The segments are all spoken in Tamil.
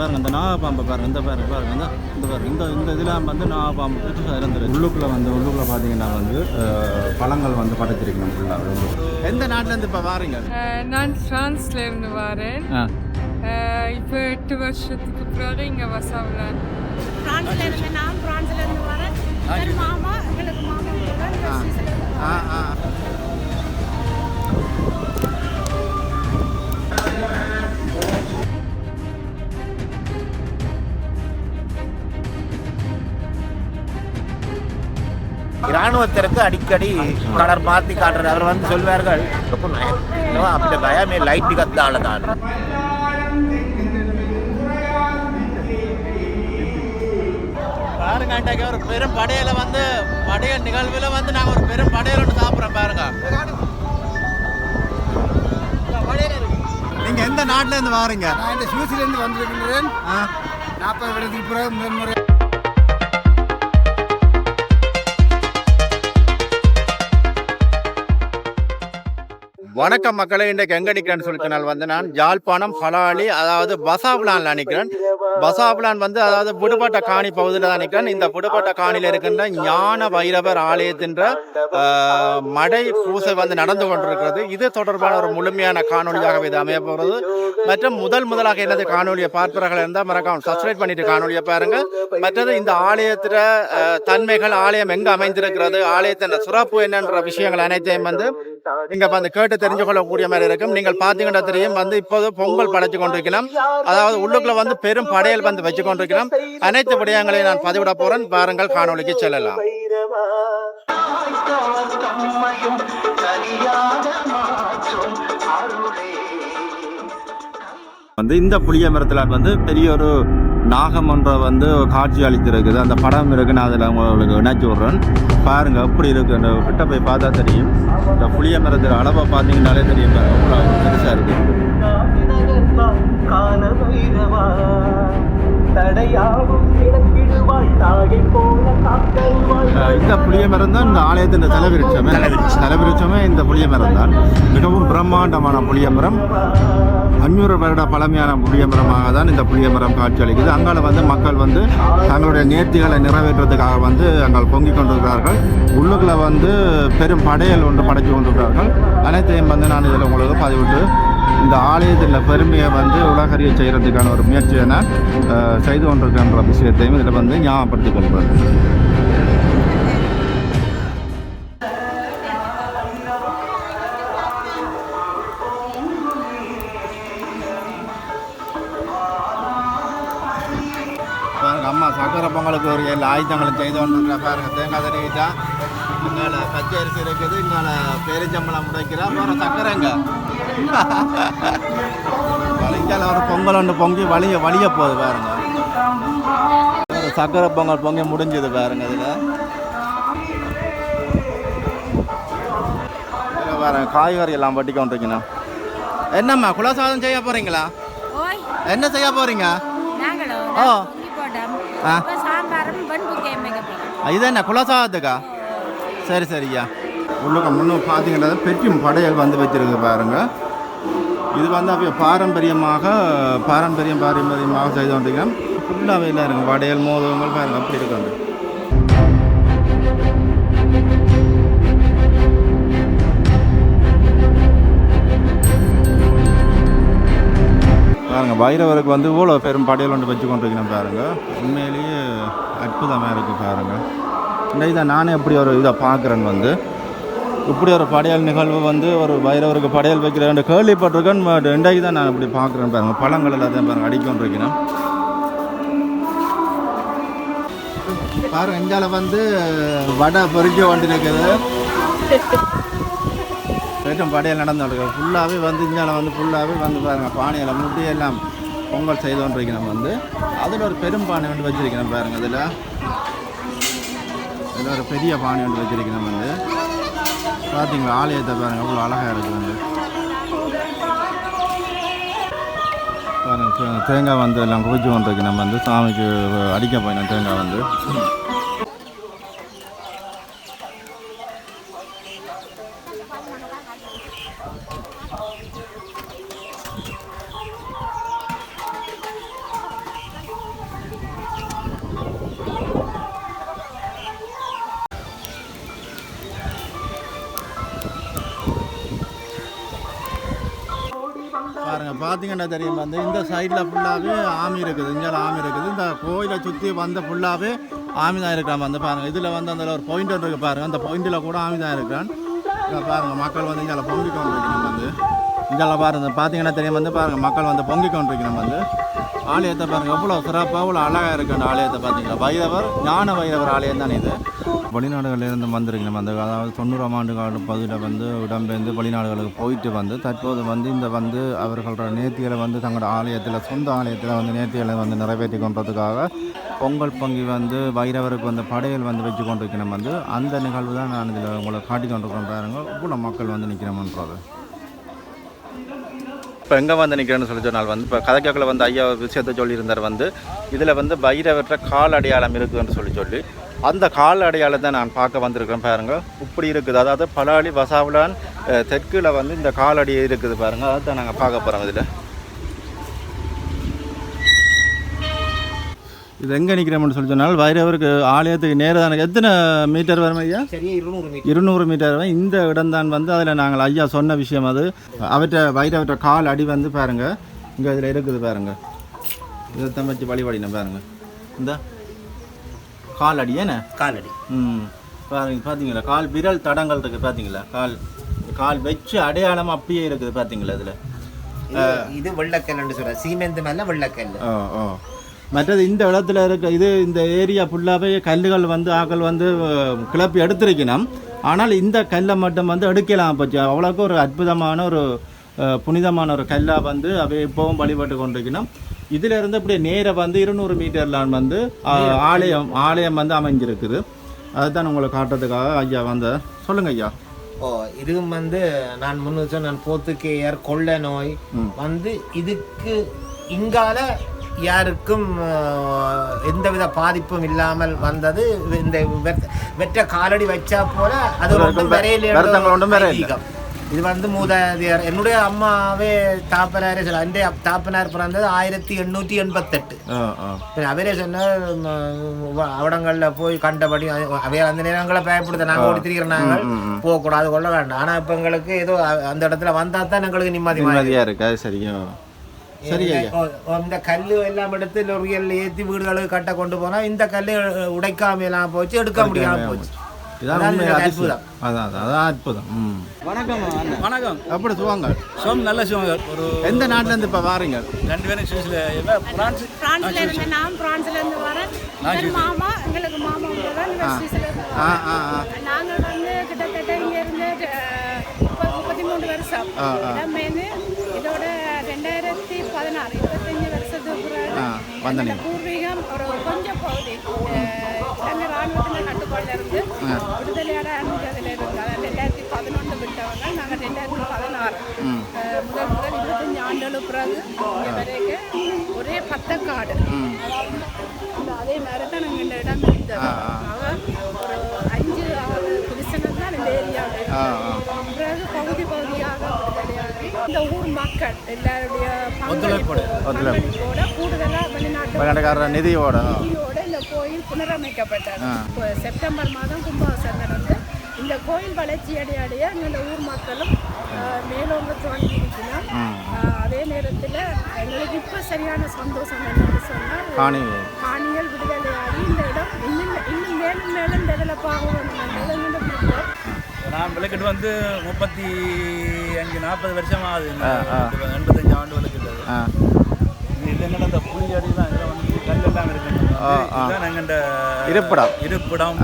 பாருங்க இந்த நாகப்பாம்பை பாருங்க இந்த பாருங்க இந்த பாருங்க இந்த இதெல்லாம் வந்து நாகப்பாம்பு பெருசாக இருந்துருக்கு. உள்ளுக்குள்ளே பார்த்தீங்கன்னா வந்து பழங்கள் வந்து படைச்சிருக்கணும் ஃபுல்லாக. எந்த நாட்டிலேருந்து இப்போ வாரீங்க? நான் ஃப்ரான்ஸ்லேருந்து வரேன். இப்போ 8 வருஷத்துக்கு பிறகு இங்கே வசாவலான். நான் ஃப்ரான்ஸ்லேருந்து வரேன். மாமா எங்களுக்கு மாமா இராணுவத்திற்கு அடிக்கடி கலர் மாற்றி காட்டுறது. அவர் வந்து சொல்வார்கள் அப்படி பயமே லைட்டு கத்தால தான். பாருங்க இன்றைக்கு ஒரு பெரும் படையில வந்து படைய நிகழ்வுல வந்து நாங்கள் ஒரு பெரும் படையில ஒன்று சாப்பிட்றோம் பாருங்க. நீங்க எந்த நாட்டுல இருந்து வாரீங்க? நான் இந்த சுவிஸ்லேருந்து வந்திருக்கின்றேன். 40 வருடத்துக்கு பிறகு முதன்முறை. வணக்கம் மக்களே, இன்றைக்கு எங்கே நிற்கிறேன்னு சொல்லிட்டு வந்து நான் யாழ்ப்பாணம் பலாலி அதாவது பசாபுலானில் நிற்கிறேன். பசாபுலான் வந்து அதாவது விடுபட்ட காணி பகுதியில் தான் நிற்கிறேன். இந்த விடுபட்ட காணியில் இருக்கின்ற ஞான வைரவர் ஆலயத்தின்ற மடை பூசை வந்து நடந்து கொண்டிருக்கிறது. இது தொடர்பான ஒரு முழுமையான காணொலியாக இது அமைய போகிறது. மற்றும் முதலாக எனது காணொலியை பார்ப்பவர்கள் இருந்தால் மறக்காம சப்ஸ்கிரைப் பண்ணிட்டு காணொலியை பாருங்க. மற்றது இந்த ஆலயத்திற தன்மைகள், ஆலயம் எங்கு அமைந்திருக்கிறது, ஆலயத்தின் சிறப்பு என்னன்ற விஷயங்கள் அனைத்தையும் வந்து இங்க வந்து கேட்டு தெரிஞ்சு கொள்ளக்கூடிய மாதிரி இருக்கும். நீங்கள் பார்த்தீங்கன்னா தெரியும் வந்து இப்போது பொங்கல் படைச்சு கொண்டிருக்கிறோம். அதாவது உள்ளுக்குள்ள வந்து பெரும் படையல் வந்து வச்சு கொண்டிருக்கிறோம். அனைத்து விடயங்களையும் நான் பதிவிட போறேன். பாருங்கள், காணொலிக்கு செல்லலாம். வந்து இந்த புளிய மரத்தில் வந்து பெரிய ஒரு நாகம் ஒன்றை வந்து காட்சி அளித்திருக்குது. அந்த படம் இருக்குன்னு அதில் உங்களுக்கு இணைச்சி விட்றேன். பாருங்க எப்படி இருக்கு. அந்த கிட்ட போய் பார்த்தா தெரியும். இந்த புளிய மரத்தில் அளவை பார்த்தீங்கன்னாலே தெரியும் பெருசாக இருக்கு. இந்த புளிய மரம் தான் இந்த ஆலயத்தின் தலைவிருட்சமே இந்த புளிய மரம் தான். மிகவும் பிரம்மாண்டமான புளிய மரம். 500 வருட பழமையான புளிய மரமாக தான் இந்த புளிய மரம் காட்சி அளிக்குது. அங்கால வந்து மக்கள் வந்து தங்களுடைய நேர்த்திகளை நிறைவேற்றுறதுக்காக வந்து அங்கே பொங்கிக் கொண்டிருக்கிறார்கள். உள்ளுக்குள்ள வந்து பெரும் படையல் ஒன்று படைச்சு கொண்டிருக்கிறார்கள். அனைத்தையும் வந்து நான் இதில் உங்களுக்கு பதிவிட்டு இந்த ஆலயத்தில் பெருமையை வந்து உலகறிய செய்கிறதுக்கான ஒரு முயற்சியை நான் செய்து கொண்டிருக்கின்ற விஷயத்தையும் இதில் வந்து ஞாபகப்படுத்திக் கொள்கிறேன். அம்மா சக்கரை பொங்கலுக்கு ஒரு 7 ஆயுதங்களும் செய்து கொண்டிருக்கிற பாருங்க. தேங்காய் தருவிட்டா இங்கால பச்சை அரிசி இருக்குது, இங்கால பேரிச்சம்பளம் முடைக்கிறா, அப்புறம் சக்கரைங்க இங்கால ஒரு பொங்கல் ஒன்று பொங்கி வலிய போகுது பாருங்க. ஒரு சக்கரை பொங்கல் பொங்கி முடிஞ்சது பாருங்க. இதில் பாருங்க காய்கறி எல்லாம் வட்டி கொண்டிருக்கணும். என்னம்மா குலசாதம் செய்ய போறீங்களா? என்ன செய்ய போறீங்க? ஓ இது என்ன குலசாதத்துக்கா? சரி சரியா. உள்ளுக்க முன்னும் பார்த்தீங்கன்னா பெற்றும் படையல் வந்து வச்சிருக்கு பாருங்க. இது வந்து அப்படியே பாரம்பரியமாக செய்து கொண்டிருக்கேன். ஃபுல்லாகவே இல்லை இருங்க. படையல் மோதகங்கள் பாருங்க அப்படி இருக்காங்க. பாருங்கள், வைரவருக்கு வந்து இவ்வளோ பெரும் படையல் ஒன்று வச்சு கொண்டிருக்கணும் பாருங்கள். உண்மையிலேயே அற்புதமாக இருக்குது பாருங்கள். இன்றைக்கு தான் நானே இப்படி ஒரு இதை பார்க்குறேன். வந்து இப்படி ஒரு படையல் நிகழ்வு வந்து ஒரு வைரவருக்கு படையல் வைக்கிறேன் கேள்விப்பட்டிருக்கேன். இன்றைக்கு தான் நான் இப்படி பார்க்குறேன் பாருங்கள். பழங்கள் எல்லாத்தையும் பாருங்கள் அடிக்கொண்டிருக்கணும் பாருங்கள். இந்தியாவில் வந்து வடை பொறிக்க வண்டி இருக்குது. பெரும் படையல் நடந்து ஃபுல்லாகவே வந்து இந்தியாவில் வந்து ஃபுல்லாகவே வந்து பாருங்கள். பானையில் முட்டி எல்லாம் பொங்கல் செய்து கொண்டிருக்கணும். வந்து அதில் ஒரு பெரும் பானை ஒன்று வச்சிருக்கணும் பாருங்கள். இதில் ஒரு பெரிய பானை ஒன்று வச்சிருக்கணும். வந்து பார்த்தீங்களா ஆலயத்தை பாருங்கள் அவ்வளோ அழகாக இருக்குது. வந்து பாருங்கள் தேங்காய் வந்து எல்லாம் குவிச்சு கொண்டிருக்கணும். வந்து சாமிக்கு அடிக்க போயிடும் தேங்காய் வந்து. பாருங்க பார்த்தீங்கன்னா தெரியும் வந்து இந்த சைடில் ஃபுல்லாகவே ஆமி இருக்குது, இங்கே ஆமி இருக்குது. இந்த கோயிலை சுற்றி வந்த ஃபுல்லாகவே ஆமி தான் இருக்கிறான் வந்து பாருங்கள். இதில் வந்து அந்த ஒரு பாயிண்ட் இருக்குது பாருங்கள், அந்த பாயிண்டில் கூட ஆமி தான் இருக்கிறான். பாருங்கள் மக்கள் வந்து இங்கே பொங்கி கொண்டிருக்கணும் வந்து இங்கெல்லாம் பாருங்கள் பார்த்தீங்கன்னா தெரியும் வந்து பாருங்கள் மக்கள் வந்து பொங்கி கொண்டிருக்கணும் வந்து ஆலயத்தை பாருங்கள் எவ்வளோ சிறப்பாக எவ்வளோ அழகாக இருக்குது அந்த ஆலயத்தை பார்த்தீங்கன்னா. வைரவர் ஞான வைரவர் ஆலயம் தானே இது. வெளிநாடுகளிலிருந்து வந்திருக்கணும் அந்த அதாவது 90ஆம் ஆண்டு கால பகுதியில் வந்து இடம்பெயர்ந்து வெளிநாடுகளுக்கு போயிட்டு வந்து தற்போது வந்து இந்த வந்து அவர்களோட நேர்த்திகளை வந்து தங்களோட ஆலயத்தில் சொந்த ஆலயத்தில் வந்து நேர்த்திகளை வந்து நிறைவேற்றி கொண்டதுக்காக பொங்கல் பொங்கி வந்து வைரவருக்கு வந்து படையல் வந்து வச்சு கொண்டிருக்கணும் வந்து அந்த நிகழ்வு தான் நான் இதில் உங்களை காட்டி கொண்டிருக்கிறேன் பாருங்க. இவ்வளோ மக்கள் வந்து நிற்கிறோம்ன்றது. இப்போ எங்கே வந்து நிற்கிறேன்னு சொல்லி சொன்னால் வந்து இப்போ கதைக்காக்கில் வந்து ஐயா விஷயத்தை சொல்லியிருந்தார் வந்து இதில் வந்து வைரவற்ற கால் அடையாளம் இருக்குதுன்னு சொல்லி அந்த கால் அடையாளத்தை நான் பார்க்க வந்திருக்கேன் பாருங்கள். இப்படி இருக்குது, அதாவது பலாலி வசாவுலான் தெற்கில் வந்து இந்த காலடி இருக்குது பாருங்கள். அதை தான் நாங்கள் பார்க்க போகிறோம். இதில் இது எங்கே நிற்கிறோம்னு சொல்லி சொன்னால் வைரவருக்கு ஆலயத்துக்கு நேராக தான் எத்தனை மீட்டர் வரும் ஐயா? சரியா 200 மீட்டர் வரும். இந்த இடம் தான் வந்து அதில் நாங்கள் ஐயா சொன்ன விஷயம் அது வைரவற்ற கால் அடி வந்து பாருங்கள் இங்கே இதில் இருக்குது பாருங்கள். இதைத்தான் வச்சு வழிபாடினேன் பாருங்கள். இந்த கால் அடி ஏன்னா காலடி பாருங்க பார்த்தீங்களா கால் விரல் தடங்கள் இருக்குது பார்த்தீங்களா. கால் வச்சு அடையாளம் அப்படியே இருக்குது பார்த்தீங்களா. இதில் இது வெள்ளக்கல்லுன்னு சொல்கிறேன், சீமெந்து மேலே வெள்ளக்கல். மற்றது இந்த இடத்துல இருக்க இது இந்த ஏரியா ஃபுல்லாகவே கல்லுகள் வந்து ஆக்கள் வந்து கிளப்பி எடுத்திருக்கணும். ஆனால் இந்த கல்லை மட்டும் வந்து எடுக்கலாம் போச்சு. அவ்வளோக்கு ஒரு அற்புதமான ஒரு புனிதமான ஒரு கல்லாக வந்து அவை இப்போவும் வழிபட்டு கொண்டிருக்கணும். இதில் இருந்து அப்படியே நேராக வந்து 200 மீட்டர்லாம் வந்து ஆலயம் வந்து அமைஞ்சிருக்குது. அதுதான் உங்களை காட்டுறதுக்காக ஐயா வந்து சொல்லுங்க ஐயா. இதுவும் வந்து நான் முன்னு சொன்ன போத்துக்கேயர் கொள்ளை நோய் வந்து இதுக்கு இங்கால யாருக்கும் எந்தவித பாதிப்பும் இல்லாமல் வந்தது. இந்த வெற்ற காலடி வச்சா போல அது ஒன்றும் இது வந்து மூதாதையர் என்னுடைய அம்மாவே தாப்பனாரே சொல்ல என் தாப்பனார் பிறந்தது 1888. அவரே சொன்ன அவடங்களில் போய் கண்டபடி அவைய அந்த நேரங்களை பயப்படுத்த நாங்கள் ஓடி திரிகிற நாங்கள் போகக்கூடாது கொள்ள வேண்டாம். ஆனால் இப்போ எங்களுக்கு ஏதோ அந்த இடத்துல வந்தால் தான் எங்களுக்கு நிம்மதியாக இருக்கா. சரியா இந்த கல்லு எல்லாம் எடுத்து லொரியில் ஏற்றி வீடுகளுக்கு கட்ட கொண்டு போனால் இந்த கல்லு உடைக்காம எல்லாம் போச்சு, எடுக்க முடியாமல் போச்சு. அற்புதம். வணக்கம். வணக்கம். எப்படி சுவாங்க? நல்ல சுவாங்க. ஒரு எந்த நாட்டுல இருந்து இப்ப வாரீங்க? 2 பேரும் சுவிஸ்ல பிரான்ஸ்ல இருந்து நான் பிரான்ஸ்ல இருந்து வரேன். மாமா எங்களுக்கு மாமா நாங்கள் வந்து கிட்டத்தட்ட இங்க இருந்து 33 வருஷம். இதோட 2016 25 வருஷத்துக்கு பூர்வீகம் ஒரு கொஞ்சம் பகுதி இலங்கை ராணுவத்தின் கட்டுப்பாடுல இருந்து விடுதலையாட அனுமதியில் இருந்தாங்க. 2011 விட்டவங்க. நாங்கள் 2016 முதல் 25 ஆண்டுகளுக்கு பிறகு இங்கே வரைக்கும் ஒரே பத்தக்காடு. அதே மாதிரி தான் நாங்கள் இந்த இடம் இருந்தது. ஒரு 5-6 குடிசனம் தான் இந்த ஏரியாவில். பிறகு பகுதி பகுதியாக விடுதலையாகி இந்த ஊர் மக்கள் எல்லாருடைய பங்களிப்போட கூடுதலாக வெளிநாட்டுக்கார நிதியோட இந்த கோயில் புனரமைக்கப்பட்டது. செப்டம்பர் மாதம் கும்பாபிஷேகம் நடந்து இந்த கோயில் வளர்ச்சி அடைய இந்த ஊர் மக்களும் மேலோங்க தொடங்கி இருக்கணும். அதே நேரத்தில் எங்களுக்கு இப்போ சரியான சந்தோஷம் என்னன்னு சொன்னால் காணிகள் விடுதலையாகி இந்த இடம் இன்னும் மேலும் மேலும் டெவலப் ஆகும். நான் விளக்கிட்டு வந்து 35-40 வருஷம் ஆகுது. 85 ஆண்டு விளக்கிட்டது. இது என்னோட அந்த புளி அடிலாம் இதில் வந்து கல்லெல்லாம் இருக்கு. இருப்பிடம்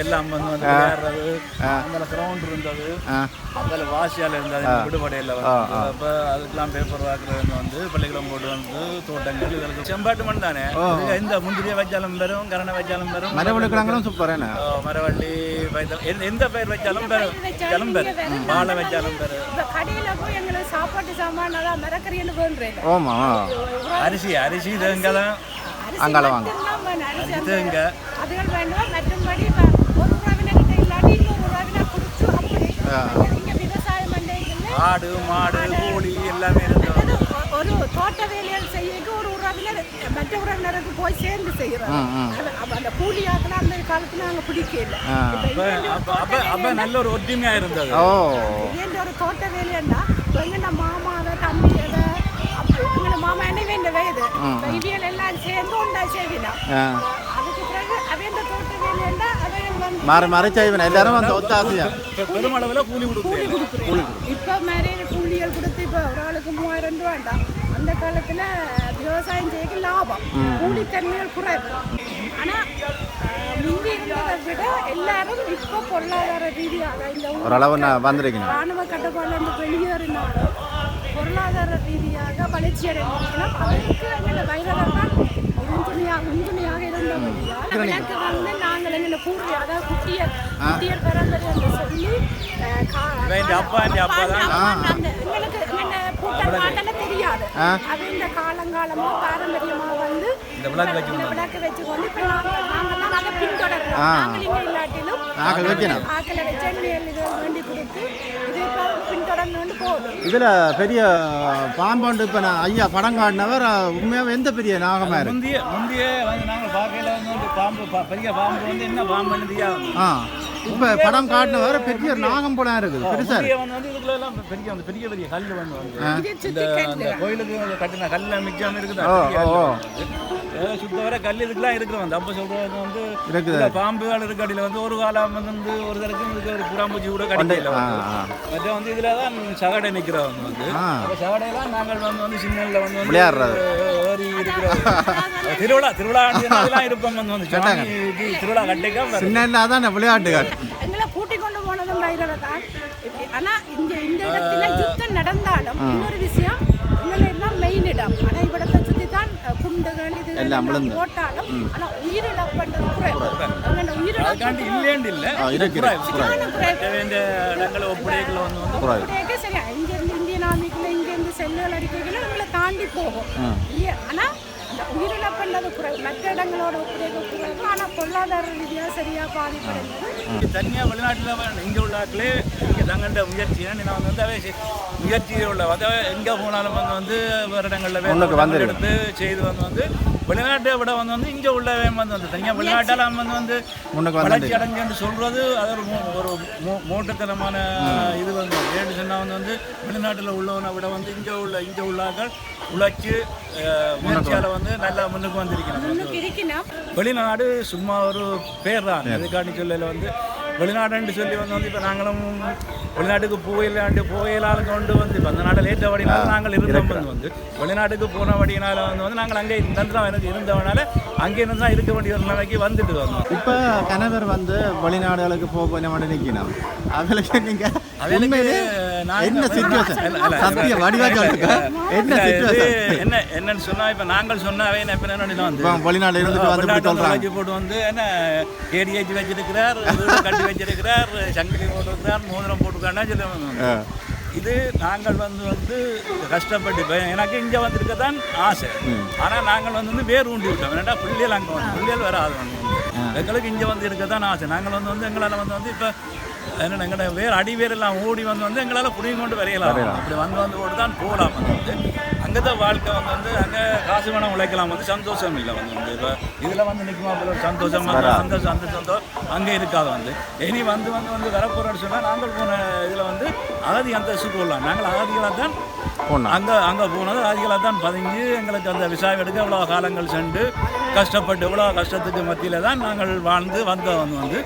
எல்லாம் வந்து விளையாடுறது. அதில் கிரவுண்ட் இருந்தது, அதில் வாசியால் இருந்தது, விடுபடையில் வந்து. அப்போ அதுக்கெல்லாம் பேப்பர் வாக்குறது வந்து பள்ளிக்கூடம் போட்டு வந்து தோட்டங்கள் இதற்கு செம்பாட்டு மண் தானே. இந்த முந்திரியை வச்சாலும் பெறும், கரணை வச்சாலும் பெறும், மரவள்ளி எந்த பயிர் வச்சாலும் பெறும், வாழை வச்சாலும் பெறும். சாப்பாட்டு சாமான அரிசி தேங்க தான் அங்கால வாங்க. அதுகள் வேண்டாம். மற்றும்படி ஒரு உறவினர்கிட்ட இல்லாட்டி இன்னொரு உறவினர் கொடுத்து அப்படி இங்கே விவசாயம் பண்ண ஆடு மாடு கோழி எல்லாமே இருந்தது. ஒரு தோட்ட வேலைகள் செய்ய ஒரு உறவினர் மற்ற உறவினருக்கு போய் சேர்ந்து செய்யறாங்க. அந்த கூலி ஆக்கலாம் அந்த காலத்துல நாங்கள் பிடிக்கல. அப்ப நல்ல ஒரு ஒற்றுமையா இருந்தது. ஒரு தோட்ட வேலைன்னா எங்க மாமாவை தம்பியவை மாமா என்ன வயது இவியல் எல்லாம் சேர்ந்து ஒன்றா செய்வினா அதுக்கு பிறகு அவன் தோட்ட வேலைன்னா அவன் வந்து மாறி செய்வேன் எல்லாரும் வந்து ஒத்தாசையா பெருமளவில் கூலி கொடுக்குறேன். இப்போ மாதிரி கூலிகள் கொடுத்து இப்போ ஒரு ஆளுக்கு 3000 ரூபாண்டா. அந்த காலத்தில் விவசாயம் செய்ய லாபம், கூலித்தன்மைகள் குறைவு. ஆனால் முந்தி இருந்ததை விட எல்லாரும் இப்போ பொருளாதார ரீதியாக இந்த ஓரளவு வந்திருக்கீங்க. ராணுவ கட்டுப்பாடு வெளியேறினாலும் பொருளாதார ரீதியாக வளர்ச்சி அடைஞ்சிருக்கணும். அதற்கு எங்களை வைரதான் உறுதுணையாக இருந்தபடியால் எனக்கு வந்து நாங்கள் எங்களை பூர்வீக அதாவது குட்டியர் பரம்பரை என்று சொல்லி எங்களுக்கு என்ன கூட்டம் காட்டல தெரியாது. அது இந்த காலங்காலமா பாரம்பரியமா வந்து இந்த விளக்கு வச்சுக்கொண்டு இப்ப நாங்கள் தான் அதை பின்தொடர்றோம். நாங்கள் இங்கே இல்லாட்டிலும் ஆக்களை வச்சு இது வேண்டி கொடுத்து இது இப்போ பின்தொடர்ந்து போகுது. இதுல பெரிய பாம்பாண்டு இப்ப ஐயா படம் காட்டினவர் உண்மையாக எந்த பெரிய நாகமா இருக்கு. முந்தைய வந்து நாங்கள் பார்க்கல வந்து பாம்பு பெரிய பாம்பு வந்து என்ன பாம்புன்னு தெரியாது. இப்ப படம் காட்டினவர் பெரிய நாகம் போல இருக்குது. பெருசா வந்து இதுக்குள்ள எல்லாம் பெரிய பெரிய கல் வந்து இந்த கோயிலுக்கு கட்டின கல்ல மிச்சம் இருக்குது. சுத்தவரை கல் இதுக்கெல்லாம் இருக்கிறோம். வந்து அப்போ சொல்றது வந்து பாம்புகள் இருக்கடியில் வந்து ஒரு காலம் வந்து ஒரு தரக்கும் இதுக்கு ஒரு புறாம்பூச்சி கூட கட்டில மற்ற வந்து இதுல தான் சகடை நிற்கிறவங்க வந்து சகடையெல்லாம் நாங்கள் வந்து சின்னல்ல வந்து விளையாடுறது ஏறி இருக்கிற திருவிழா அதெல்லாம் இருப்போம். வந்து திருவிழா கட்டிக்கா சின்ன தான் விளையாட்டுகள் எங்களை கூட்டிக் கொண்டு போனதும் வயிறால தான். ஆனா இந்த இடத்துல யுத்தம் நடந்தாலும் இன்னொரு விஷயம் எங்களை எல்லாம் மெயின் இடம். ஆனா இவ்விடத்தை சுற்றி தான் குண்டுகள் இது எல்லாம் போட்டாலும் ஆனா உயிரிழப்பது குறைவு. அதுக்காண்டி இல்லேண்டு இல்லை சரியா இங்கிருந்து இந்தியன் ஆர்மிக்குள்ள இங்கிருந்து செல்லுகள் அறிக்கைகளை உங்களை தாண்டி போகும். ஆனா உயிரிழப்பது குறைவு, மற்ற இடங்களோட குறைவு. ஆனா பொருளாதார ரீதியாக சரியா பாதிப்படைந்தது. தனியாக வெளிநாட்டில் இங்கே உள்ளாக்களே இங்கே தங்கண்ட முயற்சி நான் வந்து முயற்சியில் உள்ள எங்கே போனாலும் வந்து வேறு இடங்களில் எடுத்து செய்து வந்து வெளிநாட்டை விட வந்து இங்கே உள்ளவன் வந்து தனியாக வெளிநாட்டால் வந்து வளர்ச்சி அடைஞ்சுன்னு சொல்கிறது அது ஒரு மூட்டத்தனமான இது வந்து ஏன்னு சொன்னால் வந்து வெளிநாட்டில் உள்ளவனை விட வந்து இங்கே உள்ளாக்கள் உழைச்சி முயற்சியால் வந்து நல்லா முன்னுக்கு வந்திருக்கணும். வெளிநாடு சும்மா ஒரு பேர் தான். இதுக்காண்டி சொல்லல வந்து வெளிநாடுன்னு சொல்லி வந்து இப்போ நாங்களும் வெளிநாட்டுக்கு போயிலாலும் கொண்டு வந்து இப்போ அந்த நாட்டில் ஏற்றபடினால நாங்கள் இருந்தோம். வந்து வெளிநாட்டுக்கு போனபடினால வந்து நாங்கள் அங்கே எனக்கு இருந்தவனால அங்கே இருந்து தான் இருக்க வேண்டிய ஒரு நிலைக்கு வந்துட்டு வந்தோம். இப்போ கணவர் வந்து வெளிநாடுகளுக்கு போக நிற்கணும். அவளுக்கு நீங்கள் என்ன சிச்சுவேஷன் என்னன்னு சொன்னா இப்போ நாங்கள் சொன்னாவே வந்து வெளிநாடு இருந்து போட்டு வந்து என்ன கேடிஹெச் வச்சிருக்கிறார், கட்டி வச்சிருக்கிறார், சங்கிலி போட்டிருக்கிறார், மோதிரம் போட்டுருக்காருன்னா சொல்லி இது நாங்கள் வந்து கஷ்டப்பட்டு எனக்கு இங்கே வந்திருக்க தான் ஆசை. ஆனால் நாங்கள் வந்து வேறு ஊண்டி விட்டோம். ஏன்னா பிள்ளைகள் அங்கே வந்து பிள்ளைகள் வராது வந்து எங்களுக்கு இங்கே வந்து இருக்க தான் ஆசை. நாங்கள் வந்து எங்களால் வந்து இப்போ என்ன எங்களோட வேறு அடிவேரெல்லாம் ஓடி வந்து எங்களால் புடிங்க கொண்டு வரையலாம். அப்படி வந்து ஓடி தான் போகலாம். வந்து அங்கே தான் வாழ்க்கை வந்து அங்கே காசு வேணாம் உழைக்கலாம். வந்து சந்தோஷம் இல்லை வந்து இப்போ இதில் வந்து நிற்குமா சந்தோஷம் சந்தோஷம் அங்கே இருக்காது. வந்து இனி வந்து வரப்போகிறோன்னு சொன்னால் நாங்கள் போன இதில் வந்து அகதி அந்த போடலாம். நாங்கள் அகதிகளாக தான் அங்கே போனது அகதிகளாக தான் பதுங்கி எங்களுக்கு அந்த விசா எடுக்க இவ்வளோ காலங்கள் சென்று கஷ்டப்பட்டு இவ்வளோ கஷ்டத்துக்கு மத்தியில் தான் நாங்கள் வாழ்ந்து வந்தோம். வந்து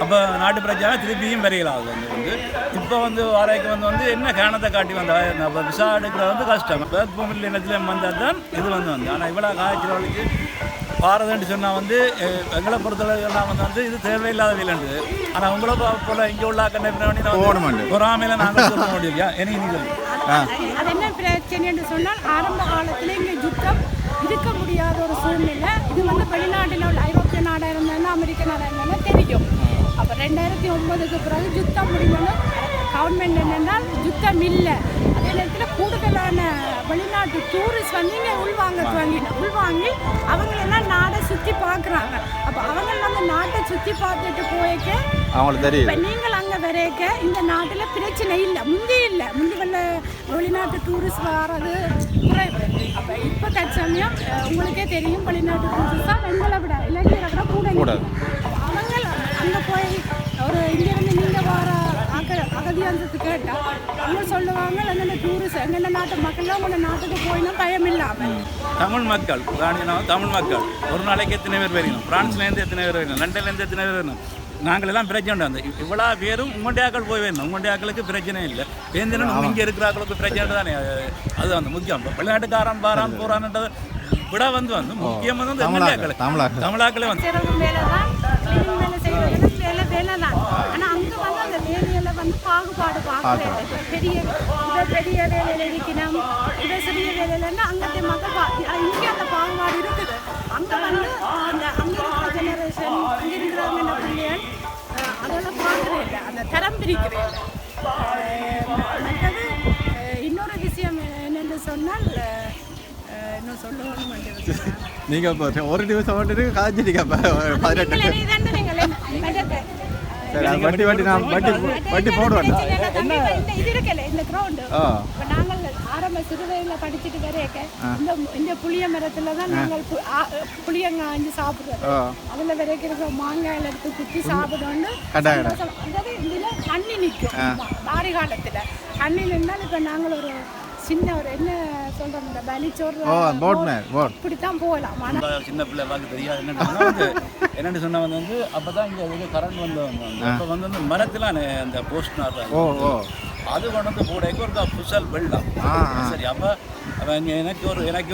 அப்போ நாட்டு பிரச்சனை திருப்பியும் வரையலாது. வந்து இப்போ வந்து வாடகைக்கு வந்து என்ன காரணத்தை காட்டி வந்த விசா எடுக்கிற வந்து கஷ்டம். வேட்புமில்லை இனத்தில் வந்தால் தான் இது வந்து ஆனால் இவ்வளோ காய்ச்சலுக்கு பாரதன்னு சொன்னால் வந்து எங்களை பொறுத்தளவுலாம் வந்து இது தேவையில்லாத வேலைன்றது. ஆனால் உங்களை போல இங்கே உள்ள கண்ணை பொறாமையில நாங்கள் சொல்ல முடியலையா எனக்கு அது என்ன பிரச்சனைன்னு சொன்னால் ஆரம்ப காலத்தில் இங்கே யுத்தம் இருக்க முடியாத ஒரு சூழ்நிலை. இது வந்து வெளிநாட்டில் உள்ள ஐரோப்பிய நாடாக இருந்தாலும் அமெரிக்க நாடாக இருந்தாலும் தெரியும். அப்போ 2009க்கு பிறகு யுத்தம் முடியணும். கவர்மெண்ட் என்னென்னால் யுத்தம் இல்லை. அதே நேரத்தில் கூடுதலான வெளிநாட்டு டூரிஸ்ட் வந்து இங்கே உள்வாங்கி அவங்களெல்லாம் நாடை சுற்றி பார்க்குறாங்க. அப்போ அவங்க வந்து நாட்டை சுற்றி பார்த்துட்டு போய்க்க அவங்களுக்கு தெரியும். இப்போ நீங்கள் அங்கே வரைக்க இந்த நாட்டில் பிரச்சனை இல்லை. முந்தி வெளிநாட்டு டூரிஸ்ட் வர்றது குறைவு. அப்போ இப்போ தற்சமயம் உங்களுக்கே தெரியும் வெளிநாட்டு டூரிஸ்ட் தான் எங்களை விட இளைஞரை விட கூட. அவங்க அங்கே போய் ஒரு இங்கேருந்து நீங்கள் வர மக்கள் அகதியானது கேட்டா அவங்க சொல்லுவாங்க எங்கென்ன டூரிஸ்ட் எங்கென்ன நாட்டு மக்கள்லாம் உங்களோட நாட்டுக்கு போயினா பயம் இல்லாமல். தமிழ் மக்கள் தமிழ் மக்கள் ஒரு நாளைக்கு எத்தனை பேர் வரணும், பிரான்ஸ்லேருந்து எத்தனை பேர் வரணும், லண்டன்லேருந்து எத்தனை பேர் வரணும், நாங்கள் எல்லாம் பிரச்சனை வந்து இவ்வளோ பேரும் உங்கள்கிட்ட போய் வேணும். உங்கள்கிட்ட பிரச்சனை இல்லை, வேந்தனும் இங்கே இருக்கிறார்களுக்கு பிரச்சனை தானே. அது வந்து முக்கியம். வெளிநாட்டுக்காரன் பாரான் போறான்ன்றது விட வந்து முக்கியம் வந்து தமிழாக்களே வந்து வேலை தான். ஆனா அங்க வந்து அந்த வேலையில வந்து பாகுபாடு பார்க்கறது. பெரிய பெரிய வேலையில இருக்கணும், இதை சிறிய வேலையிலன்னா அங்கത്തെ மக்கள் இங்கே அந்த பாகுபாடு இருக்குது. அங்க வந்து அந்த அங்க இருக்கிற ஜெனரேஷன் அங்க இருக்கிறவங்க பிள்ளைகள் அதெல்லாம் பார்க்கறே இல்லை, அந்த தரம் பிரிக்கிறேன். மற்றது இன்னொரு விஷயம் என்னென்னு சொன்னால் இன்னும் சொல்லணும் நீங்க ஒரு நிமிஷம் வந்துட்டு காய்ச்சிட்டீங்க. வட்டி வட்டி நான் வட்டி போடுவேன். இது இருக்கல இந்த கிரவுண்டு நாங்கள் ஆரம்ப சிறுவையில் படிச்சுட்டு வரையக்க இந்த புளிய மரத்துல தான் நாங்கள் புளியங்காய்ஞ்சு சாப்பிடுறோம். அதுல வரைக்கும் இருக்கிற மாங்காயில எடுத்து குத்தி சாப்பிடணும்னு அதாவது இதுல தண்ணி நிற்கும். மாரி காலத்துல தண்ணி நின்றால் இப்ப நாங்கள் ஒரு சின்ன ஒரு என்ன சொல்றோம் இந்த பலிச்சோறு இப்படித்தான் போகலாம். சின்ன பிள்ளை பார்க்க தெரியாது. என்னென்னு சொன்னா வந்து அப்பதான் இங்க கரண்ட் வந்தவங்க அப்ப வந்து மரத்துல அந்த போஸ்ட் அது கொண்டு போடைக்கு ஒரு புசல் வெள்ளம். சரி அப்ப எனக்கு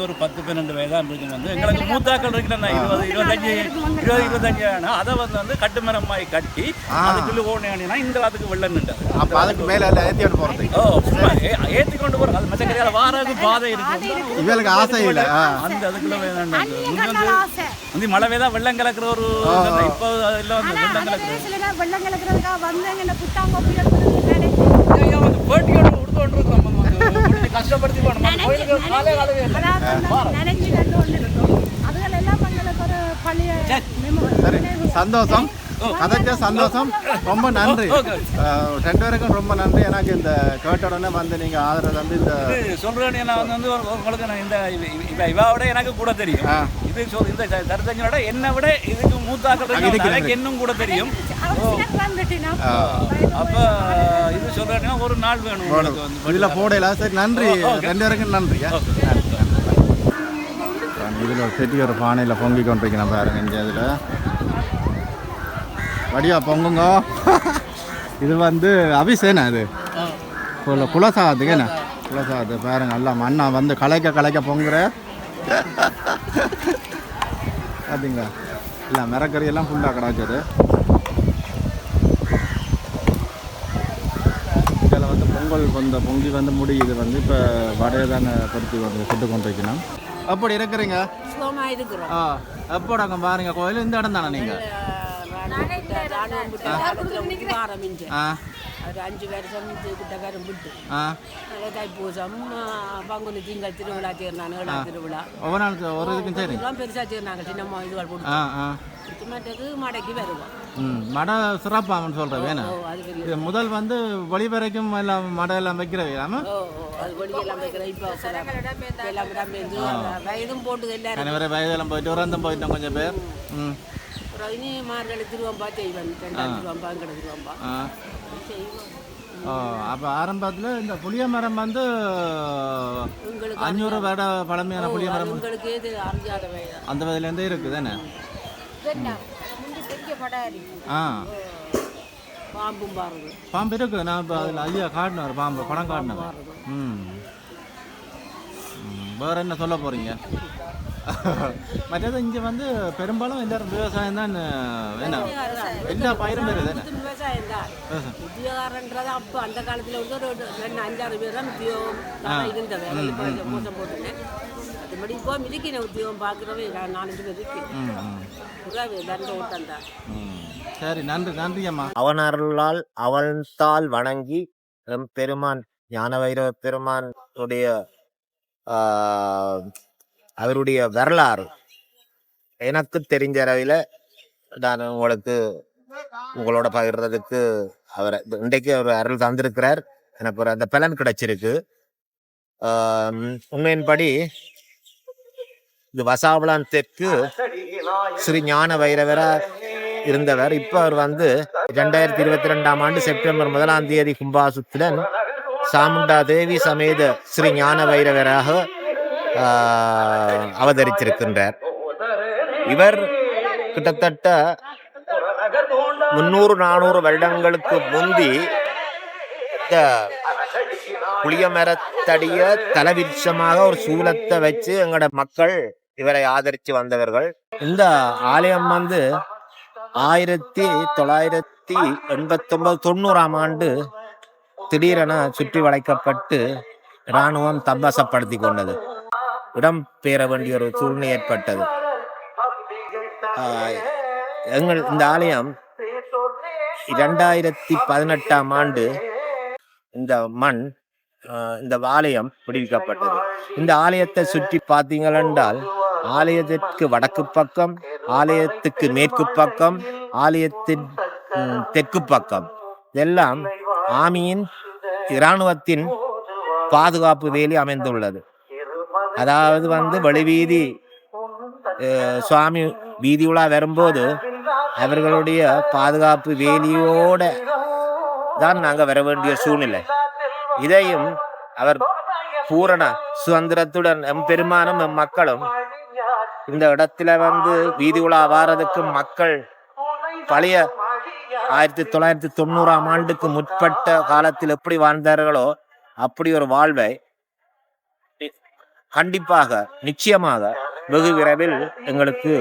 ஒரு 10-12 வயதான் இருக்கு. வந்து எங்களுக்கு மூத்தாக்கள் இருக்கிற 20-25 அதை வந்து கட்டுமரமாய் கட்டி அதுக்குள்ள ஓடினா இந்த அதுக்கு வெள்ளம் அதுக்கு மேல ஏத்தி கொண்டு போறோம். அது மச்சக்கரையால வாரது பாதை இருக்கு. இவங்களுக்கு ஆசை இல்லை அந்த அதுக்குள்ள வந்து மழை வேதா வெள்ளம் கலக்குற ஒரு இப்போ எல்லாம் வெள்ளம் கலக்குறதுக்காக வந்தாங்க புத்தாங்க பேட்டியோட கொடுத்து கஷ்டப்படுத்தி சந்தோஷம். கதைச்ச சந்தோஷம். ரொம்ப நன்றி 2 பேருக்கும் ரொம்ப நன்றி. எனக்கு இந்த கேட்ட உடனே வந்து நீங்க ஆதரவு தந்து இந்த சொல்றேன். நான் வந்து உங்களுக்கு நான் இந்த இவாவோட எனக்கு கூட தெரியும். இது இந்த தரத்தஞ்சோட என்னை விட இதுக்கு மூத்தாக்கள் எனக்கு இன்னும் கூட தெரியும். அப்ப இது சொல்றேன்னா ஒரு நாள் வேணும் இதுல போடல. சரி நன்றி 2 பேருக்கும் நன்றி. இதுல செட்டி ஒரு பானையில் பொங்கி கொண்டிருக்கணும் பாருங்க. இங்கே இதில் வடியா பொங்குங்க. இது வந்து அபிஷேனா இது குலசாதத்துக்கு என்ன குலசாதத்து பாருங்க. எல்லாம் அண்ணா வந்து கலைக்க பொங்குற பார்த்தீங்களா. இல்லை மிரக்கறி எல்லாம் ஃபுல்லாக கிடாச்சது. இதில் வந்து பொங்கல் பொங்கி வந்து முடியுது. வந்து இப்போ வடையை தானே பருத்தி வந்து சுட்டு கொண்டிருக்கணும். எப்படி இருக்கிறீங்க? எப்போடாங்க பாருங்க கோயில் இந்த இடம் தானே நீங்கள்? ஒரு 5 வருஷம் கிட்ட வரும் விட்டு தைப்பூசம் பங்குனி திங்கள் திருவிழா சேர்னாங்க. 7ஆம் திருவிழா ஒரு இதுக்கும் சரி பெருசா சேர்னாங்க. சின்னம்மா இதுகள் போட்டு மற்றது மடைக்கு வருவோம். மடை சிறப்பாமன்னு சொல்கிறேன் வேணும். முதல் வந்து வழி வரைக்கும் எல்லாம் மடை எல்லாம் வைக்கிறவே இல்லாமல் அது வெளியெல்லாம் வைக்கிறேன். இப்போ எல்லாம் வயதும் போட்டு எல்லாரும் வயதெல்லாம் போயிட்டு உரந்தம் போயிட்டோம் கொஞ்சம் பேர். இனி மார்கழி திருவம்பா செய்வேன். 2ஆம் திருவம்பா எங்கட திருவம்பா செய்வோம். அப்போ ஆரம்பத்தில் இந்த புளிய மரம் வந்து 500 வருட பழமையான புளிய மரம் உங்களுக்கு அறியாத அந்த வயதுலேருந்தே இருக்குது தானே. பாம்பும் பாருங்க. பாம்பு இருக்குது. நான் இப்போ அதில் ஐயா காட்டினார் பாம்பு படம் காட்டினார். வேறு என்ன சொல்ல போகிறீங்க? மற்றது இங்கே வந்து பெரும்பாலும் எல்லாரும் விவசாயம் தான். என்ன எல்லா பயிரும் பேர் தானே விவசாயம் தான். உத்தியோகாரன்றது அப்போ அந்த காலத்தில் வந்து ஒரு 5-6 பேர் தான் உத்தியோகம் இருந்தவன். மோசம் போட்டுனேன். அதுபடி இப்போ மிதிக்கின உத்தியோகம் பார்க்குறவே 4-5 பேர் இருக்கு. ஓட்டம் தான். சரி நன்றி அம்மா. அவன் அருளால் அவன்தால் வணங்கி பெருமான் ஞான வைரவ பெருமான் உடைய அவருடைய வரலாறு எனக்கு தெரிஞ்ச அளவில் நான் உங்களோட பகிர்றதுக்கு அவரை இன்றைக்கு அவர் அருள் தந்திருக்கிறார். எனக்கு ஒரு அந்த பலன் கிடைச்சிருக்கு. உண்மையின்படி இது வசாவளான் தெற்கு ஸ்ரீ ஞான வைரவர இருந்தவர். இப்ப அவர் வந்து 2022 ஆண்டு செப்டம்பர் 1 கும்பாசுத்துடன் சாமுண்டா தேவி சமேத ஸ்ரீ ஞான வைரவராக அவதரித்திருக்கின்றார். இவர் கிட்டத்தட்ட 300-400 வருடங்களுக்கு முந்தி இந்த புளிய மரத்தடிய தலவிருட்சமாக ஒரு சூலத்தை வச்சு எங்களோட மக்கள் இவரை ஆதரித்து வந்தவர்கள். இந்த ஆலயம் வந்து 1989-90 ஆண்டு திடீரென சுற்றி வளைக்கப்பட்டு இராணுவம் தம்பசப்படுத்தி கொண்டது. இடம் பெற வேண்டிய ஒரு சூழ்நிலை ஏற்பட்டது. இந்த ஆலயம் 2018 ஆண்டு இந்த மண் இந்த ஆலயம் விடுவிக்கப்பட்டது. இந்த ஆலயத்தை சுற்றி பார்த்தீங்கள் என்றால் ஆலயத்திற்கு வடக்கு பக்கம், ஆலயத்துக்கு மேற்கு பக்கம், ஆலயத்தின் தெற்கு பக்கம் இதெல்லாம் ஆமியின் இராணுவத்தின் பாதுகாப்பு வேலி அமைந்துள்ளது. அதாவது வந்து வெளிவீதி சுவாமி வீதி உலா வரும்போது அவர்களுடைய பாதுகாப்பு வேலியோட தான் நாங்கள் வர வேண்டிய சூழ்நிலை. இதையும் அவர் பூரண சுதந்திரத்துடன் எம்பெருமானும் மக்களும் இந்த இடத்துல வந்து வீதி உலா வாரதுக்கு மக்கள் பழைய 1990 ஆண்டுக்கு முற்பட்ட காலத்தில் எப்படி வாழ்ந்தார்களோ அப்படி ஒரு வாழ்வை கண்டிப்பாக நிச்சயமாக வெகு விரைவில் எங்களுக்கு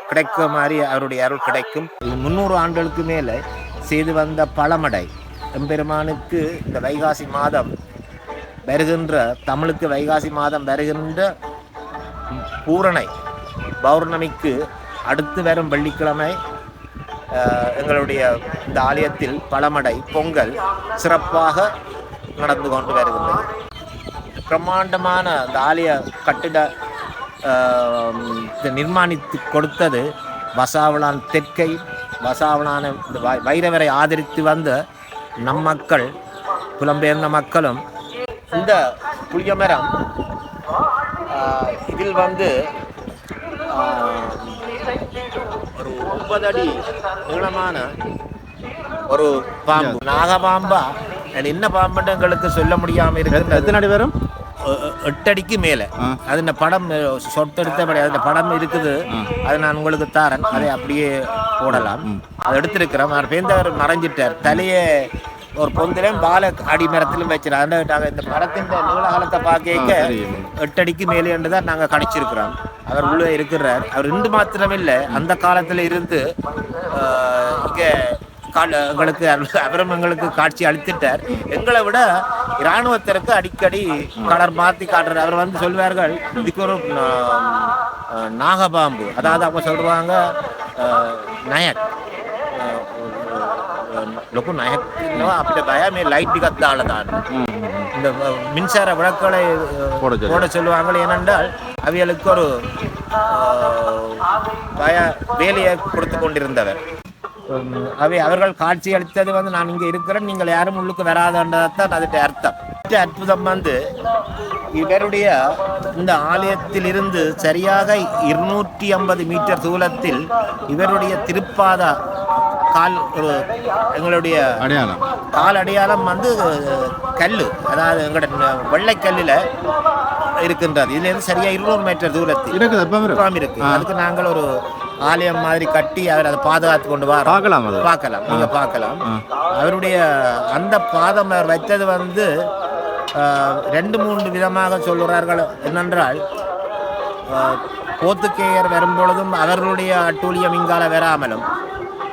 கிடைக்க மாதிரி அவருடைய அருள் கிடைக்கும். 300 ஆண்டுகளுக்கு மேலே செய்து வந்த பழமடை எம்பெருமானுக்கு இந்த வைகாசி மாதம் வருகின்ற, தமிழுக்கு வைகாசி மாதம் வருகின்ற பூரணை பௌர்ணமிக்கு அடுத்து வரும் வெள்ளிக்கிழமை எங்களுடைய இந்த ஆலயத்தில் பழமடை பொங்கல் சிறப்பாக நடந்து கொண்டு வருகின்றது. பிரம்மாண்டமான இந்த ஆலய கட்டிட நிர்மாணித்து கொடுத்தது வசாவளான் தெற்கை வசாவளான இந்த வைரவரை ஆதரித்து வந்த நம் மக்கள், புலம்பெயர்ந்த மக்களும். இந்த புளியமரம் இதில் வந்து ஒரு 9 அடி நீளமான ஒரு பாம்பு, நாகபாம்பா என்ன பாம்புன்னு எங்களுக்கு சொல்ல முடியாம இருக்கு. எத்தனை அடி வரும்? 8 அடிக்கு மேல. அது இந்த படம் சொட்டெடுத்தபடி அந்த படம் இருக்குது. அது நான் உங்களுக்கு தாரேன், அதை அப்படியே போடலாம். அதை எடுத்திருக்கிறோம். அவர் பேந்தவர் மறைஞ்சிட்டார். தலையை ஒரு பொந்திலையும் பால அடிமரத்திலும் வச்சிருக்காங்க. இந்த மரத்தின் நீளகாலத்தை பார்க்க 8 அடிக்கு மேலே என்று தான் நாங்கள் கணிச்சிருக்கிறோம். அவர் உள்ளே இருக்கிறார். அவர் இன்று மாத்திரமில்லை, அந்த காலத்தில் இருந்து இங்கே எங்களுக்கு அவரும் எங்களுக்கு காட்சி அளித்துட்டார். எங்களை விட இராணுவத்திற்கு அடிக்கடி கலர் மாற்றி காட்டுறார். அவர் வந்து சொல்வார்கள் இதுக்கு ஒரு நாகபாம்பு, அதாவது அவங்க சொல்லுவாங்க நயக் லொக்கு நயக் அப்படி பயம் லைட் கத்தாலதான் இந்த மின்சார விளக்குகளை போட சொல்லுவாங்க. ஏனென்றால் அவைகளுக்கு ஒரு வேலையை கொடுத்து கொண்டிருந்தவர். அவர்கள் காட்சி அளித்தது வந்து நான் இங்கே இருக்கிறேன், நீங்கள் யாரும் உள்ளுக்கு வராதன்றதான் அதுக்கு அர்த்தம். அற்புதம் வந்து இவருடைய இந்த ஆலயத்தில் இருந்து சரியாக 250 மீட்டர் தூரத்தில் இவருடைய திருப்பாத கால் ஒரு எங்களுடைய அடையாளம், கால் அடையாளம் வந்து கல், அதாவது எங்களோட வெள்ளைக்கல்லில் இருக்கின்றது. இதுல இருந்து சரியா 200 மீட்டர் தூரத்தில் இருக்கு. அதுக்கு நாங்கள் ஒரு ஆலயம் மாதிரி கட்டி அவர் அதை பாதுகாத்து கொண்டு வர பார்க்கலாம். நீங்க பார்க்கலாம். அவருடைய அந்த பாதம் அவர் வைத்தது வந்து 2-3 விதமாக சொல்லுறார்கள். என்னென்றால் போர்த்துகேயர் வரும்பொழுதும் அவர்களுடைய அட்டூழியம் இங்கால வராமலும்,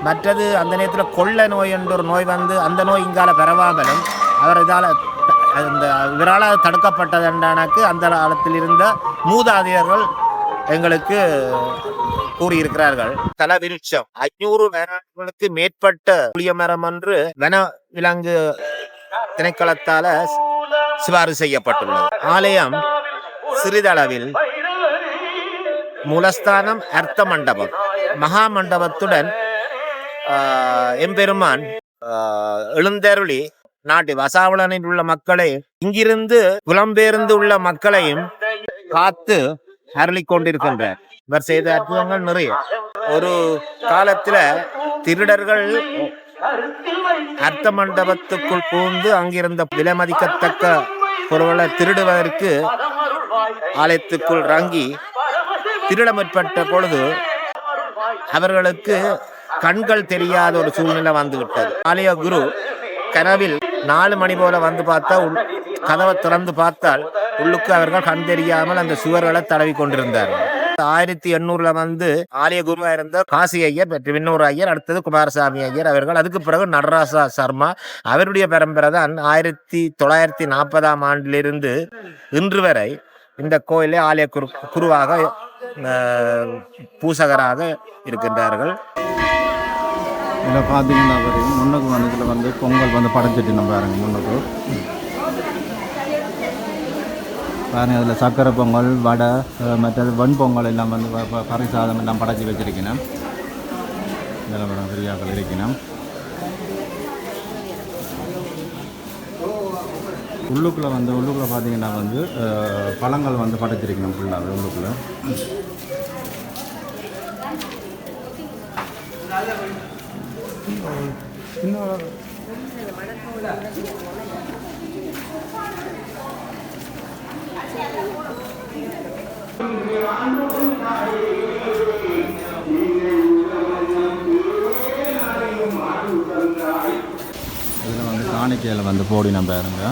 மற்றது அந்த நேரத்தில் கொள்ளை நோய் என்ற ஒரு நோய் வந்து அந்த நோய் இங்கால பெறவாமலும் அவர் இவரால் தடுக்கப்பட்டது என்றானக்கு அந்த காலத்தில் இருந்த மூதாதையர்கள் எங்களுக்கு கூறியிருக்கிறார்கள். தலவிருட்சம் 500 வருடங்களுக்கு மேற்பட்ட புளிய மரம் என்று வன விலங்கு திணைக்களத்தால சிபாரிசு செய்யப்பட்டுள்ளது. ஆலயம் சிறிதளவில் மூலஸ்தானம், அர்த்த மண்டபம், மகா மண்டபத்துடன் எம்பெருமான் எழுந்தருளி நாட்டு வசாவளனில் உள்ள மக்களை, இங்கிருந்து புலம்பெயர்ந்து உள்ள மக்களையும் காத்து அருளிக் கொண்டிருக்கின்றார். இவர் செய்த அற்புதங்கள் நிறைய. ஒரு காலத்துல திருடர்கள் அர்த்த மண்டபத்துக்குள் புகுந்து அங்கிருந்த விலைமதிக்கத்தக்க பொருளை திருடுவதற்கு ஆலயத்துக்குள் இறங்கி திருட முற்பட்ட பொழுது அவர்களுக்கு கண்கள் தெரியாத ஒரு சூழ்நிலை வந்துவிட்டது. ஆலய குரு கனவில் 4 மணி போல வந்து பார்த்தா கதவை திறந்து பார்த்தால் உள்ளுக்கு அவர்கள் கண் தெரியாமல் அந்த சுவர்களை தடவி கொண்டிருந்தார்கள். 1800 வந்து ஆலய குருவா இருந்த காசி ஐயர், விண்ணூர் ஐயர், அடுத்தது குமாரசாமி ஐயர் அவர்கள். அதுக்கு பிறகு நடராசா சர்மா அவருடைய பரம்பரை தான் 1940ஆம் ஆண்டிலிருந்து இன்று வரை இந்த கோயிலே ஆலய குருவாக பூசகராக இருக்கின்றார்கள். இதில் பார்த்தீங்கன்னா முன்னுக்கு வந்து இதில் வந்து பொங்கல் வந்து படைச்சிட்டு நம்ம பாருங்க. முன்னுக்கு பாருங்கள், அதில் சக்கரை பொங்கல், வடை, மற்றது வெண்பொங்கல் எல்லாம் வந்து கறி சாதம் எல்லாம் படைச்சி வச்சிருக்கணும். இதெல்லாம் படம் பெரியாக்கள் இருக்கணும். உள்ளுக்குள்ளே பார்த்தீங்கன்னா வந்து பழங்கள் வந்து படைச்சிருக்கணும் ஃபுல்லாக உள்ளுக்குள்ளே. இதில் வந்து காணிக்கையில் வந்து போடினம் பாருங்க.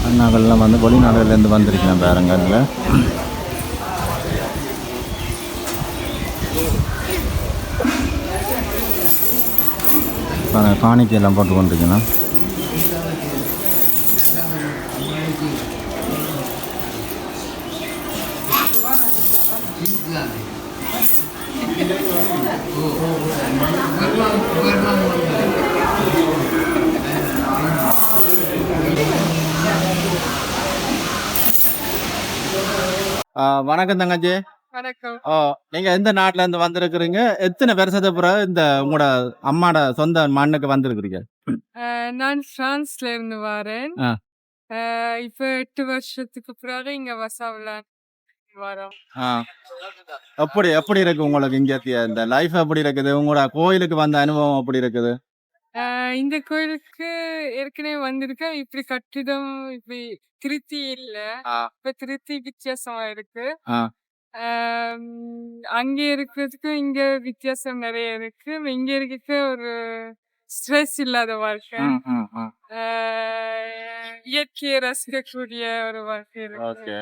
அண்ணாக்கள்லாம் வந்து வெளிநாடுலேருந்து வந்திருக்கேன் பாருங்க. அதில் காணிக்கையெல்லாம் போட்டு கொண்டிருக்கணும். வணக்கம் தங்கச்சி. வணக்கம். நீங்க எந்த நாட்டுல இருந்து வந்திருக்கிறீங்க? எத்தனை வருஷத்துக்கு பிறகு இந்த உங்களோட அம்மாட சொந்த மண்ணுக்கு வந்திருக்கிறீங்க? நான் பிரான்ஸ்ல இருந்து வரேன். இப்ப 8 வருஷத்துக்கு பிறகு இங்க வசாவிலான் வரோம். எப்படி எப்படி இருக்கு உங்களுக்கு இங்க இந்த லைஃப் எப்படி இருக்குது? உங்களோட கோயிலுக்கு வந்த அனுபவம் எப்படி இருக்குது? இந்த கோயிலுக்கு ஏற்கனவே வந்திருக்கேன். இப்படி கட்டிடம் இப்படி திருத்தி இல்ல. இப்ப திருத்தி வித்தியாசமா இருக்கு. அங்க இருக்கிறதுக்கு இங்க வித்தியாசம் நிறைய இருக்கு. இங்க இருக்க ஒரு ஸ்ட்ரெஸ் இல்லாத வாழ்க்கை, இயற்கையை ரசிக்கக்கூடிய ஒரு வாழ்க்கை இருக்கு.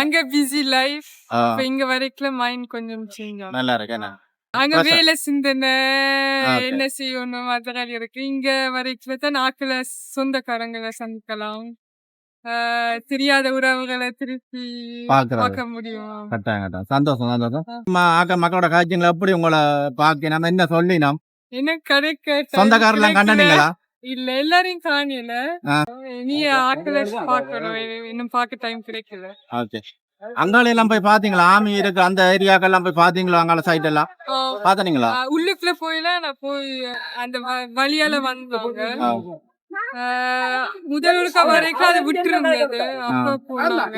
அங்க பிஸி லைஃப், இங்க வரைக்கும் மைண்ட் கொஞ்சம் சேஞ்ச் ஆகும். நல்லா இருக்கு. அங்க வேலை சிந்தனை என்ன செய்யணும் அதெல்லாம் இருக்கு. இங்க வரைக்கும் நாக்குல சொந்தக்காரங்களை சந்திக்கலாம், தெரியாத உறவுகளை திருப்பி பார்க்க முடியும். கட்டாயம் சந்தோஷம் சந்தோஷம். மக்களோட காட்சிகளை எப்படி உங்களை பார்க்க நம்ம என்ன சொல்லினோம்? என்ன கிடைக்க சொந்தக்காரெல்லாம் கண்டனீங்களா? இல்ல, எல்லாரையும் காணல. நீ ஆக்களை பார்க்கணும், இன்னும் பார்க்க டைம் கிடைக்கல. ஓகே. அங்கால எல்லாம் போய் பாத்தீங்களா? ஆமி இருக்கு அந்த ஏரியாக்கெல்லாம் போய் பாத்தீங்களா? அங்கால சைட் எல்லாம் பாத்தீங்களா? உள்ளுக்குள்ள போயில நான் போய் அந்த வழியால வந்தாங்க. முதலுக்கு வரைக்கும் அதை விட்டுருந்தது. அப்ப போனாங்க.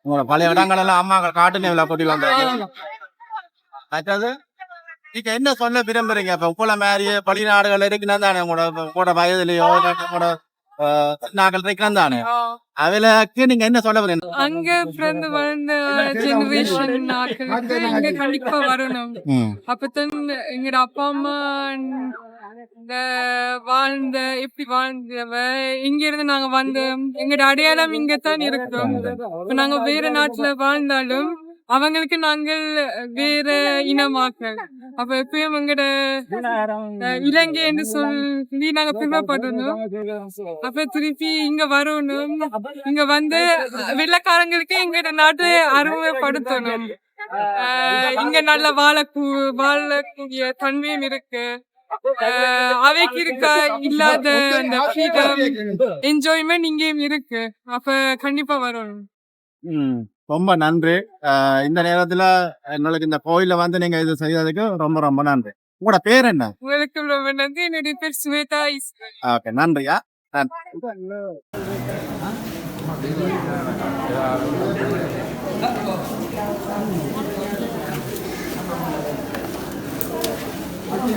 உங்களோட பழைய இடங்கள் எல்லாம் அம்மா காட்டுனேவில கொட்டி வந்தாங்க. மற்றது நீங்க என்ன சொல்ல விரும்புறீங்க? இப்ப உப்பள மாதிரி வெளிநாடுகள் இருக்குன்னா தானே உங்களோட வயதுலயோ உங்களோட நாங்கள் இருக்கிறோம் தானே, அவளுக்கு நீங்க என்ன சொல்ல வரீங்க? அங்க பிறந்து வளர்ந்த ஜெனரேஷன் நாட்களுக்கு இங்க கண்டிப்பா வரணும். அப்பதான் எங்கட அப்பா அம்மா இந்த வாழ்ந்த எப்படி வாழ்ந்தவ, இங்க இருந்து நாங்க வந்த எங்கட அடையாளம் இங்கத்தான் இருக்கோம். இப்ப நாங்க வேற நாட்டுல வாழ்ந்தாலும் அவங்களுக்கு நாங்கள் வேற இனமாக்கள். அப்ப எப்பயும் எங்கட இலங்கை என்று சொல்லி நாங்க பெருமைப்படணும். அப்ப திருப்பி இங்க வரணும். இங்க வந்து வெள்ளக்காரங்களுக்கு எங்கட நாட்டை அறிமுகப்படுத்தணும். இங்க நல்ல வாழக்கூடிய தன்மையும் இருக்கு. அவைக்கு இருக்க இல்லாத அந்த ஃப்ரீடம் என்ஜாய்மெண்ட் இங்கேயும் இருக்கு. அப்ப கண்டிப்பா வரணும். ரொம்ப நன்றி. இந்த நேரத்துல எங்களுக்கு இந்த கோயில வந்து நீங்க இது செய்ததுக்கு ரொம்ப ரொம்ப நன்றி. உங்களோட பேர் என்ன? உங்களுக்கு ரொம்ப நன்றி. என்னுடைய பேர் சுவேதா ஈஸ்வரன். ஓகே, நன்றியா. Thank you.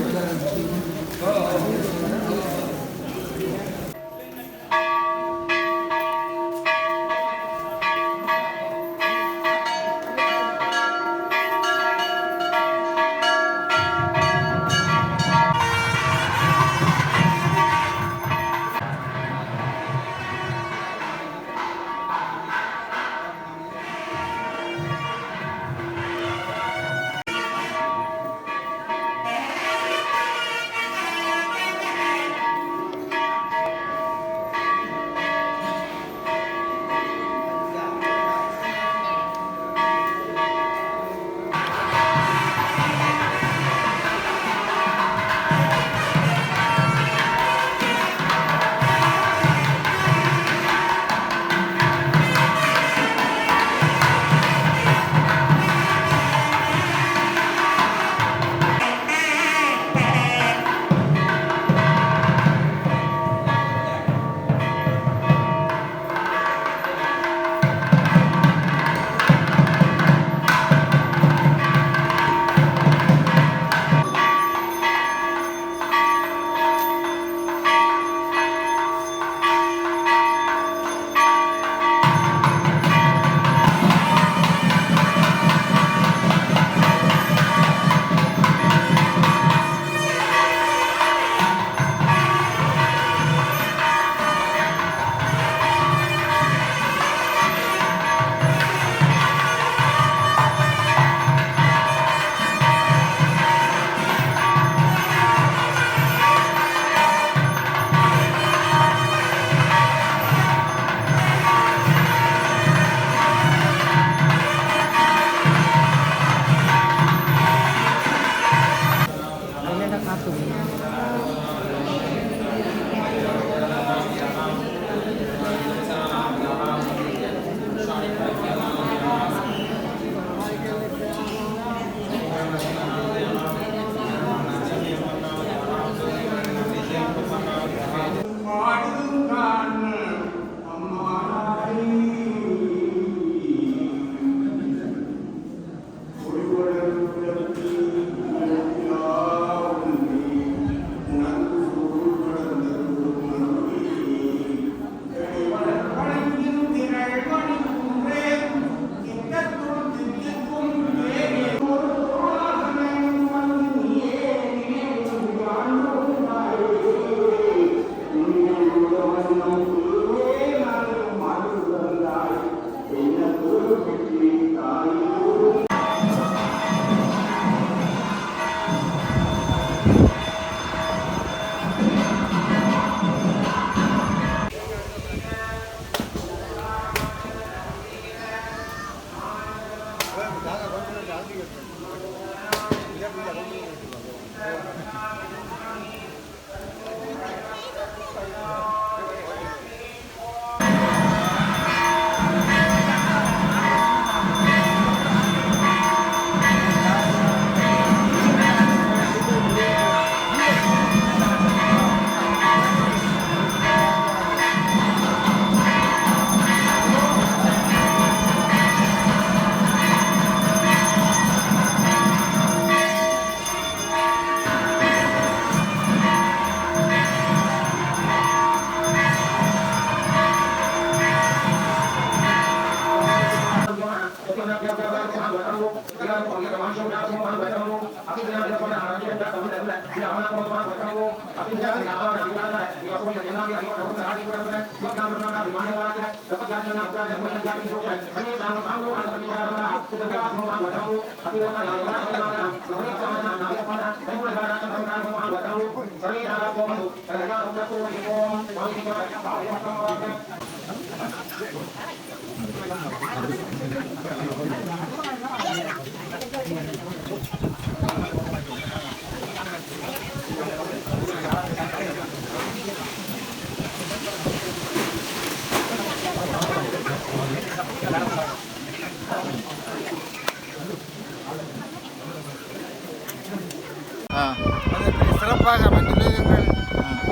அது சிறப்பாக அமைந்துள்ளது. எங்கள்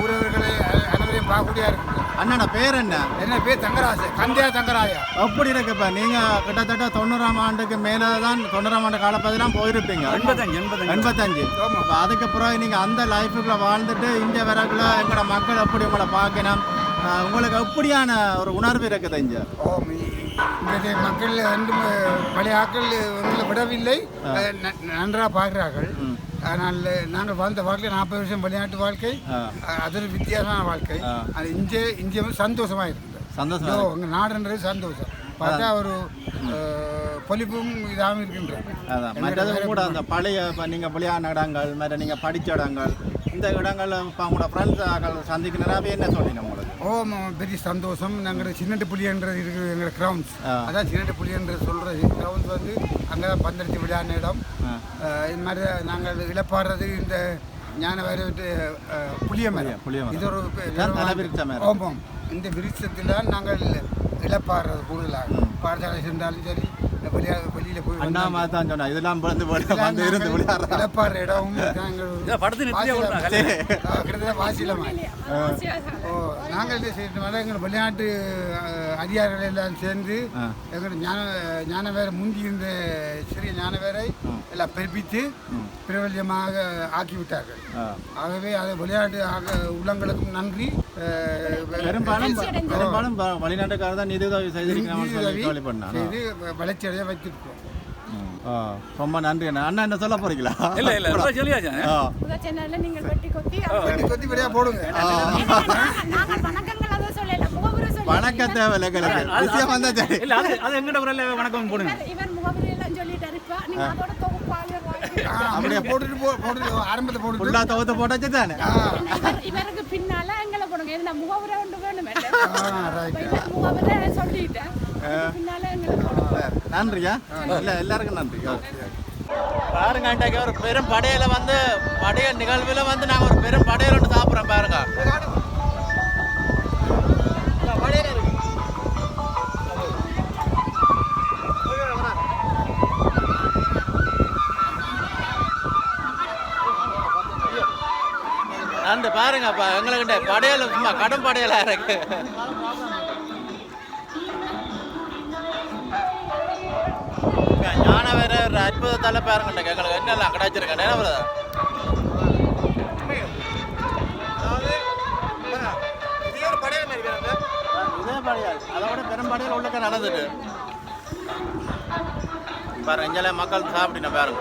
ஊரவர்களை அனைவரையும் பார்க்கக்கூடிய இருக்குது. அண்ணா பேர் என்ன? என்ன பேர் தங்கராஜ், கந்தியா தங்கராஜா. எப்படி இருக்கு இப்போ நீங்கள் கிட்டத்தட்ட 90ஆம் ஆண்டுக்கு மேலே தான் 90ஆம் ஆண்டு காலப்பதெல்லாம் போயிருப்பீங்க. 85. அப்போ அதுக்கு பிறகு நீங்கள் அந்த லைஃபுக்குள்ள வாழ்ந்துட்டு இங்கே வரக்குள்ள எங்களோட மக்கள் எப்படி உங்களை பார்க்கணும், உங்களுக்கு எப்படியான ஒரு உணர்வு இருக்குது இங்கே? இந்த மக்கள் வந்து பழைய ஆக்கள் எங்களை விடவில்லை, நன்றாக பார்க்குறார்கள். அதனால் நாங்கள் வாழ்ந்த வாழ்க்கை 40 வருஷம் வெளிநாட்டு வாழ்க்கை, அது ஒரு வித்தியாசமான வாழ்க்கை. அது இங்கே சந்தோஷமாக இருக்குது. சந்தோஷம் உங்கள் நாடுன்றது சந்தோஷம். பார்த்தா ஒரு பொலிப்பும் இதாகவும் இருக்கின்றது. அதான் மற்றது கூட அந்த பழைய இப்போ நீங்கள் விளையாடின இடங்கள் மற்ற நீங்கள் படித்த இடங்கள் இந்த இடங்கள் இப்போ உங்களோட ஃப்ரெண்ட்ஸ் சந்திக்கிறனாவே என்ன சொன்னீங்க உங்களுக்கு? பெரிய சந்தோஷம். நாங்கள் சின்னட்டு புலின்றது இருக்குது எங்களோட கிரவுண்ட்ஸ். அதான் சின்னட்டு புலின்றது சொல்கிறது. கிரவுண்ட்ஸ் வந்து அங்கே தான் பந்தடித்து விளையாடின இடம். இது மாதிரி நாங்கள் இழப்பாடுறது இந்த ஞான வரைவிட்டு புளிய மரம். இது ஒரு ஆமாம். இந்த விருட்சத்தில் நாங்கள் இழப்பாடுறது கூடுதலாக பாடசாலை சென்றாலும் சரி வெளியில் போய் இதெல்லாம் இழப்பாடுற இடமும் கிட்டத்தட்ட வாசிலமாக. நாங்கள் என்ன செய்யறதுனால எங்கள் விளையாட்டு அதிகாரிகள் எல்லாம் சேர்ந்து எங்கள் ஞான வேற முந்தி இருந்த சிறிய ஞான வேரை எல்லாம் பிறப்பித்து பிரபல்யமாக ஆக்கிவிட்டார்கள். ஆகவே அதை விளையாட்டு உள்ளங்களுக்கும் நன்றி. பெரும்பாலும் வெளிநாட்டுக்காக தான் நிதியுதவி செய்து வளர்ச்சி அடைய வைத்திருக்கோம். ரொம்ப நன்றி அண்ணா. அண்ணா என்ன சொல்ல போறீங்களா? நீங்கள் வெட்டி கொத்தி வெளியா போடுங்க. வணக்கம் தேவையில்லை விஷயம் வந்தா சரி. வணக்கம் போடுங்க. இவர் முகவரியெல்லாம் சொல்லிட்டு இருப்பா. நீங்க அதோட அப்படியே போட்டுட்டு ஆரம்பத்தில் போட்டு ஃபுல்லாக துவத்து போட்டாச்சு தானே. இவருக்கு பின்னால எங்களை போடுங்க. என்ன முகவரை ஒன்று வேணும். முகவரை சொல்லிட்டேன். பின்னால எங்களை போடுங்க. நன்றியா? இல்லை எல்லாருக்கும் நன்றி. பாருங்க அன்றைக்கு ஒரு பெரும் படையில வந்து படையல் நிகழ்வில் வந்து நாங்கள் ஒரு பெரும் படையல் ஒன்று சாப்பிட்றோம் பாருங்க. அந்த பாருங்கப்பா எங்களுக்கு படையல் சும்மா கடும் படையலாக இருக்கு. ஞான வேற ஒரு அற்புதத்தால பாருங்க எங்களுக்கு என்னெல்லாம் கிடைச்சிருக்கேன். இதே படையல் அதோட பெரும் படையல் உள்ளக்க நடந்துட்டு பாருங்க. இங்கே மக்கள் சாப்பிட்டீங்க பாருங்க.